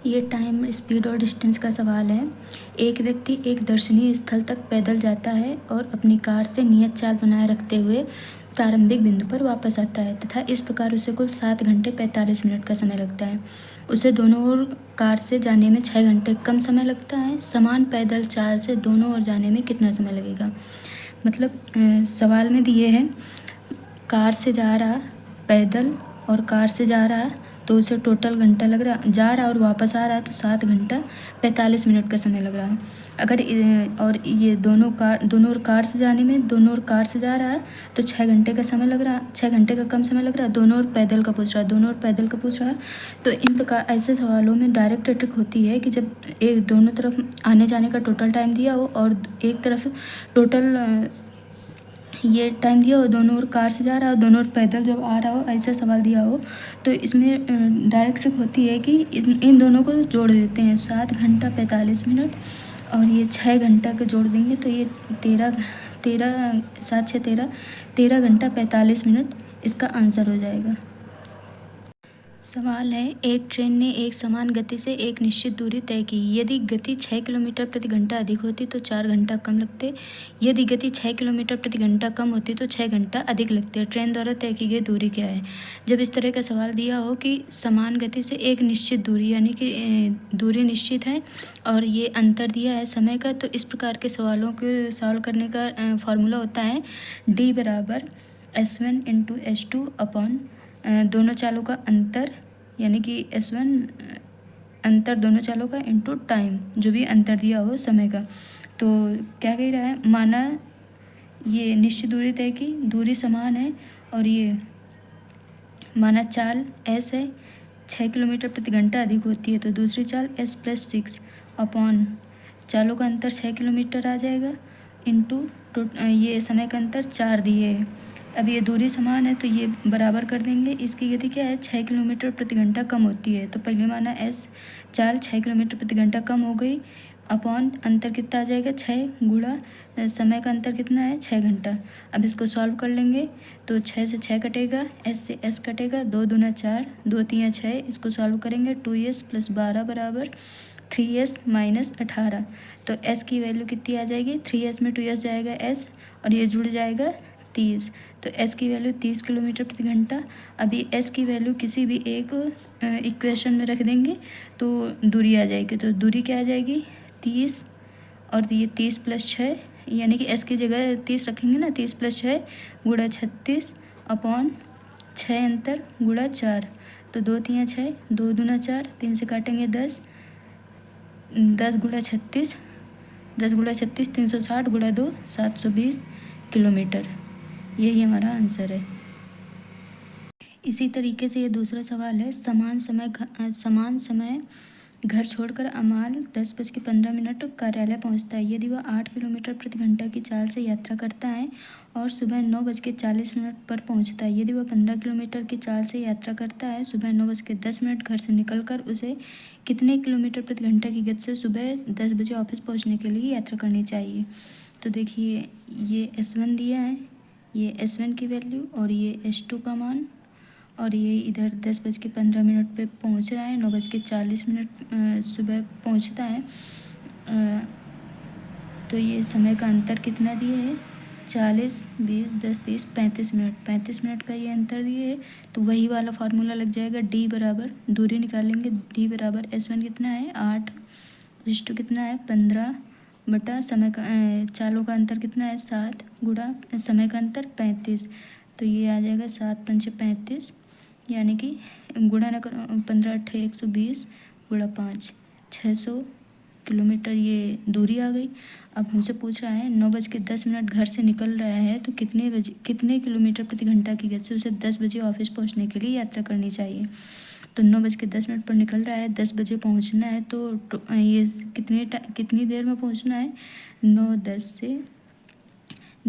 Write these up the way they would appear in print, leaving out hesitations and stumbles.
ये time, speed और distance का सवाल है। एक व्यक्ति एक दर्शनीय स्थल तक पैदल जाता है और अपनी कार से नियत चाल बनाए रखते हुए प्रारंभिक बिंदु पर वापस आता है तथा इस प्रकार उसे कुल 7 घंटे 45 मिनट का समय लगता है। उसे दोनों ओर कार से जाने में 6 घंटे कम समय लगता है। समान पैदल चाल से दोनों ओर जाने में कितना समय लगेगा? मतलब सवाल में दिए हैं कार से जा रहा पैदल और कार से जा रहा तो उसे टोटल घंटा लग रहा, जा रहा और वापस आ रहा तो 7 घंटा 45 मिनट का समय लग रहा है। अगर और ये दोनों ओर कार से जाने में, दोनों ओर कार से जा रहा है तो 6 घंटे का समय लग रहा, 6 घंटे का कम समय लग रहा है। दोनों ओर पैदल का पूछ रहा है, दोनों ओर पैदल का पूछ रहा है। तो इन प्रकार ऐसे सवालों में डायरेक्ट ट्रिक होती है कि जब एक दोनों तरफ आने जाने का टोटल टाइम दिया हो और एक तरफ टोटल ये टाइम दिया हो, दोनों ओर कार से जा रहा हो, दोनों ओर पैदल जब आ रहा हो, ऐसा सवाल दिया हो तो इसमें डायरेक्ट ट्रिक होती है कि इन दोनों को जोड़ देते हैं। 7 घंटा 45 मिनट और ये 6 घंटा के जोड़ देंगे तो ये 13 घंटा 45 मिनट इसका आंसर हो जाएगा। सवाल है, एक ट्रेन ने एक समान गति से एक निश्चित दूरी तय की। यदि गति 6 किलोमीटर प्रति घंटा अधिक होती तो 4 घंटा कम लगते। यदि गति 6 किलोमीटर प्रति घंटा कम होती तो 6 घंटा अधिक लगते। ट्रेन द्वारा तय की गई दूरी क्या है? जब इस तरह का सवाल दिया हो कि समान गति से एक निश्चित दूरी, यानी कि दूरी निश्चित है और ये अंतर दिया है समय का, तो इस प्रकार के सवालों को सॉल्व करने का फॉर्मूला होता है D बराबर S1 इंटू S2 अपॉन दोनों चालों का अंतर, यानी कि S1 अंतर दोनों चालों का इंटू टाइम, जो भी अंतर दिया हो समय का। तो क्या कह रहा है, माना ये निश्चित दूरी तय की, दूरी समान है और ये माना चाल S है, 6 किलोमीटर प्रति घंटा अधिक होती है तो दूसरी चाल S + 6 अपॉन चालों का अंतर 6 किलोमीटर आ जाएगा इंटू ये समय का अंतर 4 दिए है। अब ये दूरी समान है तो ये बराबर कर देंगे। इसकी गति क्या है, 6 किलोमीटर प्रति घंटा कम होती है तो पहले माना S चाल 6 किलोमीटर प्रति घंटा कम हो गई अपॉन अंतर कितना आ जाएगा, 6 गुणा समय का अंतर कितना है, 6 घंटा। अब इसको सॉल्व कर लेंगे तो 6 से 6 कटेगा, S से S कटेगा, 2 दूना 4, 2 तियाँ 6। इसको सॉल्व करेंगे 2S + 12 बराबर 3S - 18। तो S की वैल्यू कितनी आ जाएगी, 3S में 2S जाएगा S और ये जुड़ जाएगा 30। तो S की वैल्यू 30 किलोमीटर प्रति घंटा। अभी S की वैल्यू किसी भी एक इक्वेशन में रख देंगे तो दूरी आ जाएगी। तो दूरी क्या आ जाएगी, 30 और ये 30 + 6, यानी कि S की जगह 30 रखेंगे ना, 30 + 6 गुणा 36 अपॉन 6 अंतर गुणा 4। तो 2 तियाँ 6, 2 दूना 4, 3 से काटेंगे 10, 10 गुणा 36, 10 गुणा 36 360 गुणा 2 720 किलोमीटर। यही हमारा आंसर है। इसी तरीके से ये दूसरा सवाल है, समान समय घर छोड़कर अमाल 10:15 कार्यालय पहुंचता है। यदि वह 8 किलोमीटर प्रति घंटा की चाल से यात्रा करता है और सुबह 9:40 पर पहुंचता है। यदि वह 15 किलोमीटर की चाल से यात्रा करता है, सुबह 9:10 घर से निकलकर उसे कितने किलोमीटर प्रति घंटा की गति से सुबह 10 बजे ऑफिस पहुंचने के लिए यात्रा करनी चाहिए? तो देखिए, ये S1 दिया है, ये S1 की वैल्यू और ये S2 का मान, और ये इधर 10:15 पे पहुंच रहा है, 9:40 सुबह पहुंचता है। तो ये समय का अंतर कितना दिए है, 40, 20, 10, 30, 35 मिनट, 35 मिनट का ये अंतर दिए है। तो वही वाला फार्मूला लग जाएगा, D बराबर, दूरी निकालेंगे, D बराबर S1 कितना है 8, S2 कितना है 15 बटा समय का चालों का अंतर कितना है 7 गुणा समय का अंतर 35। तो ये आ जाएगा 7 पंचे 35, यानी कि गुणा न करो, 15 8 120 गुणा 5 600 किलोमीटर ये दूरी आ गई। अब हमसे पूछ रहा है 9:10 घर से निकल रहा है तो कितने किलोमीटर प्रति घंटा की गति से उसे 10 बजे ऑफिस पहुंचने के लिए यात्रा करनी चाहिए? तो 9:10 पर निकल रहा है, 10 बजे पहुंचना है तो ये कितनी देर में पहुंचना है, 9 10 से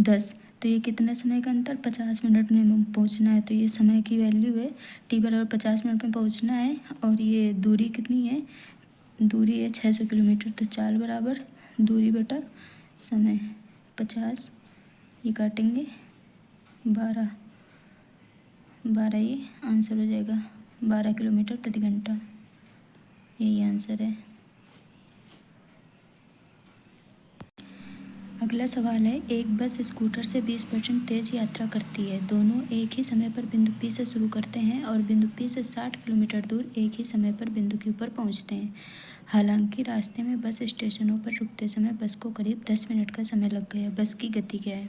10, तो ये कितना समय का अंतर, 50 मिनट में पहुंचना है। तो ये समय की वैल्यू है, T बराबर 50 मिनट में पहुंचना है और ये दूरी कितनी है, दूरी है 600 किलोमीटर। तो चाल बराबर दूरी बटा समय 50, ये काटेंगे 12, ये आंसर हो जाएगा 12 किलोमीटर प्रति घंटा। यही आंसर है। अगला सवाल है, एक बस स्कूटर से 20% तेज यात्रा करती है। दोनों एक ही समय पर बिंदु P से शुरू करते हैं और बिंदु P से 60 किलोमीटर दूर एक ही समय पर बिंदु Q पर पहुंचते हैं। हालांकि रास्ते में बस स्टेशनों पर रुकते समय बस को करीब 10 मिनट का समय लग गया। बस की गति क्या है?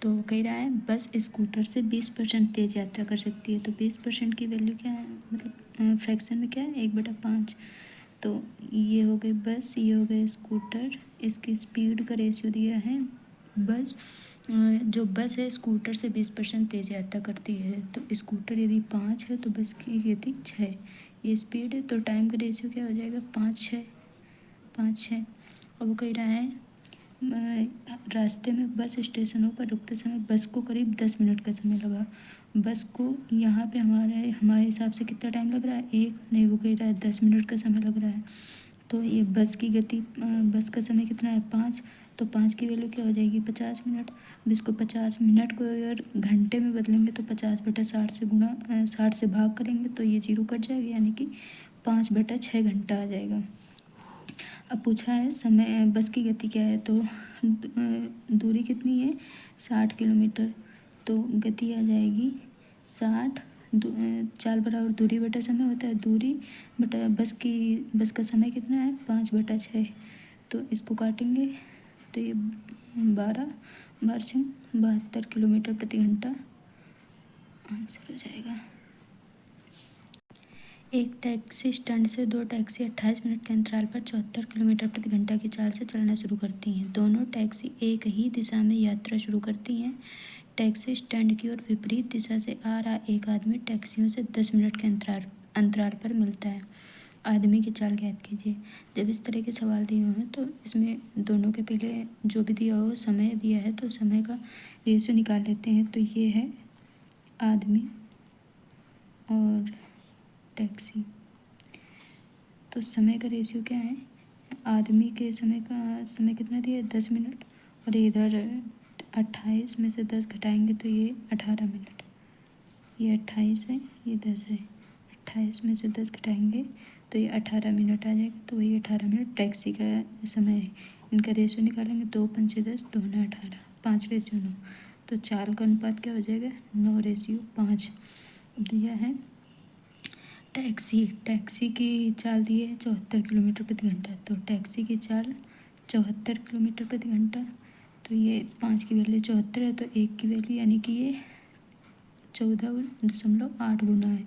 तो कह रहा है बस स्कूटर से 20% तेज यात्रा कर सकती है। तो 20% की वैल्यू क्या है, मतलब फ्रैक्शन में क्या है, 1/5। तो ये हो गई बस, ये हो गई स्कूटर, इसकी स्पीड का रेशियो दिया है। बस जो बस है स्कूटर से 20% तेज यात्रा करती है। तो स्कूटर यदि 5 है तो बस की गति 6, ये स्पीड है। तो टाइम का रेशियो क्या हो जाएगा, 5/6, 5/6। अब वो कह रहा है रास्ते में बस स्टेशनों पर रुकते समय बस को करीब 10 मिनट का समय लगा। बस को यहाँ पे हमारे हिसाब से कितना टाइम लग रहा है, एक नहीं, वो कह रहा है 10 मिनट का समय लग रहा है। तो ये बस की गति, बस का समय कितना है, 5। तो 5 की वैल्यू क्या हो जाएगी, 50 मिनट। अब इसको 50 मिनट को अगर घंटे में बदलेंगे तो 50/60 से 60 से भाग करेंगे तो ये 0 कट जाएगा, यानी कि 5/6 घंटा आ जाएगा। अब पूछा है समय बस की गति क्या है, तो दूरी कितनी है, 60 किलोमीटर। तो गति आ जाएगी 60, चाल बराबर दूरी बटा समय होता है, दूरी बटा बस का समय कितना है, 5/6। तो इसको काटेंगे तो ये 12, 72 किलोमीटर प्रति घंटा आंसर हो जाएगा। एक टैक्सी स्टैंड से दो टैक्सी 28 मिनट के अंतराल पर 74 किलोमीटर प्रति घंटा की चाल से चलना शुरू करती हैं। दोनों टैक्सी एक ही दिशा में यात्रा शुरू करती हैं। टैक्सी स्टैंड की ओर विपरीत दिशा से आ रहा एक आदमी टैक्सियों से 10 मिनट के अंतराल पर मिलता है। आदमी की चाल ज्ञात कीजिए। जब इस तरह के सवाल दिए हुए हैं तो इसमें दोनों के पहले जो भी दिया हो समय दिया है तो समय का रेशियो निकाल लेते हैं। तो ये है आदमी और टैक्सी, तो समय का रेशियो क्या है, आदमी के समय कितना दिया है, 10 मिनट, और इधर 28 में से 10 घटाएंगे तो ये 18 मिनट। ये 28 है, ये 10 है, 28 में से 10 घटाएंगे तो ये 18 मिनट आ जाएगा। तो वही 18 मिनट टैक्सी का समय है। इनका रेशियो निकालेंगे, 2×5 = 10, 2×9 = 18, 5:9। तो चाल का अनुपात क्या हो जाएगा, 9:5। दिया है टैक्सी की चाल दी है 74 किलोमीटर प्रति घंटा। तो टैक्सी की चाल 74 किलोमीटर प्रति घंटा। तो ये 5 की वैल्यू 74 है, तो 1 की वैल्यू यानी कि ये 14.8 गुना है।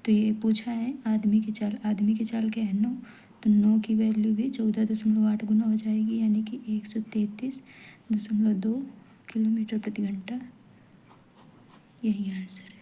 तो ये पूछा है आदमी की चाल क्या है, 9। तो 9 की वैल्यू भी 14.8 गुना हो जाएगी, यानी कि 133.2 किलोमीटर प्रति घंटा। यही आंसर है।